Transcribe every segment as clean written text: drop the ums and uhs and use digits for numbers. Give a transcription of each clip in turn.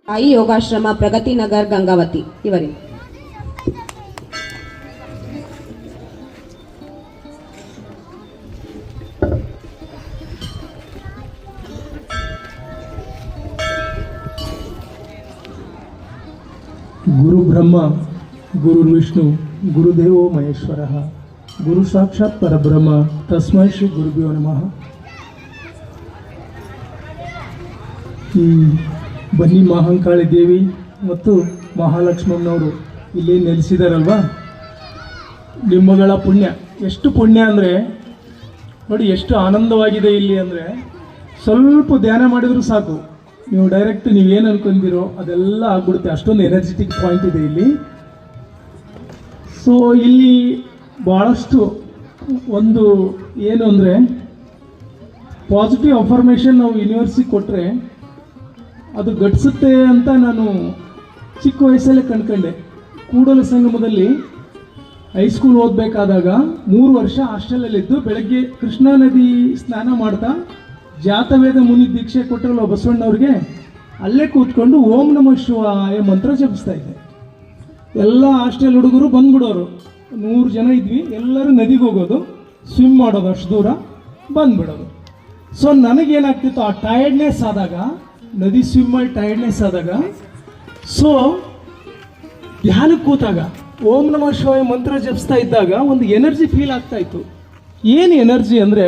ಸಾಯಿ ಯೋಗಾಶ್ರಮ ಪ್ರಗತಿ ನಗರ್ ಗಂಗಾವತಿ ಇವರೇ. ಗುರು ಬ್ರಹ್ಮ ಗುರು ವಿಷ್ಣು ಗುರುದೇವೋ ಮಹೇಶ್ವರ ಗುರು ಸಾಕ್ಷಾತ್ ಪರಬ್ರಹ್ಮ ತಸ್ಮೈ ಶ್ರೀ ಗುರುಭ್ಯೋ ನಮಃ. ಈ ಬನ್ನಿ ಮಹಾಂಕಾಳಿ ದೇವಿ ಮತ್ತು ಮಹಾಲಕ್ಷ್ಮಮ್ಮನವರು ಇಲ್ಲಿ ನೆಲೆಸಿದಾರಲ್ವಾ, ನಿಮ್ಮಗಳ ಪುಣ್ಯ. ಎಷ್ಟು ಪುಣ್ಯ ಅಂದರೆ ನೋಡಿ, ಎಷ್ಟು ಆನಂದವಾಗಿದೆ ಇಲ್ಲಿ ಅಂದರೆ, ಸ್ವಲ್ಪ ಧ್ಯಾನ ಮಾಡಿದರೂ ಸಾಕು, ನೀವು ಡೈರೆಕ್ಟ್ ನೀವೇನು ಅನ್ಕೊಂತೀರೋ ಅದೆಲ್ಲ ಆಗ್ಬಿಡುತ್ತೆ. ಅಷ್ಟೊಂದು ಎನರ್ಜೆಟಿಕ್ ಪಾಯಿಂಟ್ ಇದೆ ಇಲ್ಲಿ. ಸೊ ಇಲ್ಲಿ ಭಾಳಷ್ಟು ಒಂದು ಏನು ಅಂದರೆ, ಪಾಸಿಟಿವ್ ಅಫರ್ಮೇಷನ್ ನಾವು ಯೂನಿವರ್ಸಿಗೆ ಕೊಟ್ಟರೆ ಅದು ಗಟ್ಟಿಸುತ್ತೆ ಅಂತ ನಾನು ಚಿಕ್ಕ ವಯಸ್ಸಲ್ಲೇ ಕಂಡ್ಕೊಂಡೆ. ಕೂಡಲ ಸಂಗಮದಲ್ಲಿ ಹೈಸ್ಕೂಲ್ ಓದಬೇಕಾದಾಗ 3 ವರ್ಷ ಹಾಸ್ಟೆಲಲ್ಲಿದ್ದು, ಬೆಳಗ್ಗೆ ಕೃಷ್ಣಾ ನದಿ ಸ್ನಾನ ಮಾಡ್ತಾ ಜಾತವೇದ ಮುನಿ ದೀಕ್ಷೆ ಕೊಟ್ಟರಲ್ಲ ಬಸವಣ್ಣವ್ರಿಗೆ, ಅಲ್ಲೇ ಕೂತ್ಕೊಂಡು ಓಂ ನಮಃ ಶಿವಾಯ ಮಂತ್ರ ಜಪಿಸ್ತಾ ಇದ್ದೆ. ಎಲ್ಲ ಹಾಸ್ಟೆಲ್ ಹುಡುಗರು ಬಂದ್ಬಿಡೋರು, 100 ಜನ ಇದ್ವಿ, ಎಲ್ಲರೂ ನದಿಗೆ ಹೋಗೋದು, ಸ್ವಿಮ್ ಮಾಡೋದು, ಅಷ್ಟು ದೂರ ಬಂದ್ಬಿಡೋದು. ಸೊ ನನಗೇನಾಗ್ತಿತ್ತು, ಆ ಟಯರ್ಡ್ನೆಸ್ ಆದಾಗ, ನದಿ ಸ್ವಿಮ್ ಮಾಡಿ ಟಯರ್ಡ್ನೆಸ್ ಆದಾಗ, ಸೊ ಧ್ಯಾನಕ್ಕೆ ಕೂತಾಗ ಓಂ ನಮಃ ಶಿವಾಯ ಮಂತ್ರ ಜಪಿಸ್ತಾ ಇದ್ದಾಗ ಒಂದು ಎನರ್ಜಿ ಫೀಲ್ ಆಗ್ತಾ ಇತ್ತು. ಏನು ಎನರ್ಜಿ ಅಂದರೆ,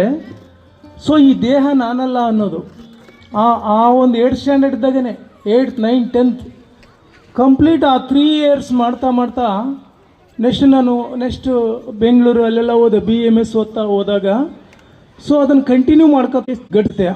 ಸೊ ಈ ದೇಹ ನಾನಲ್ಲ ಅನ್ನೋದು. ಆ ಒಂದು 8th standard ಇದ್ದಾಗೇ 8th 9th 10th complete ಆ 3 years ಮಾಡ್ತಾ ನೆಕ್ಸ್ಟ್ ಬೆಂಗಳೂರು ಅಲ್ಲೆಲ್ಲ ಹೋದೆ, BMS ಹೋದಾಗ, ಸೊ ಅದನ್ನು ಕಂಟಿನ್ಯೂ ಮಾಡ್ಕೊ ಗಟ್ಟುತ್ತೆ.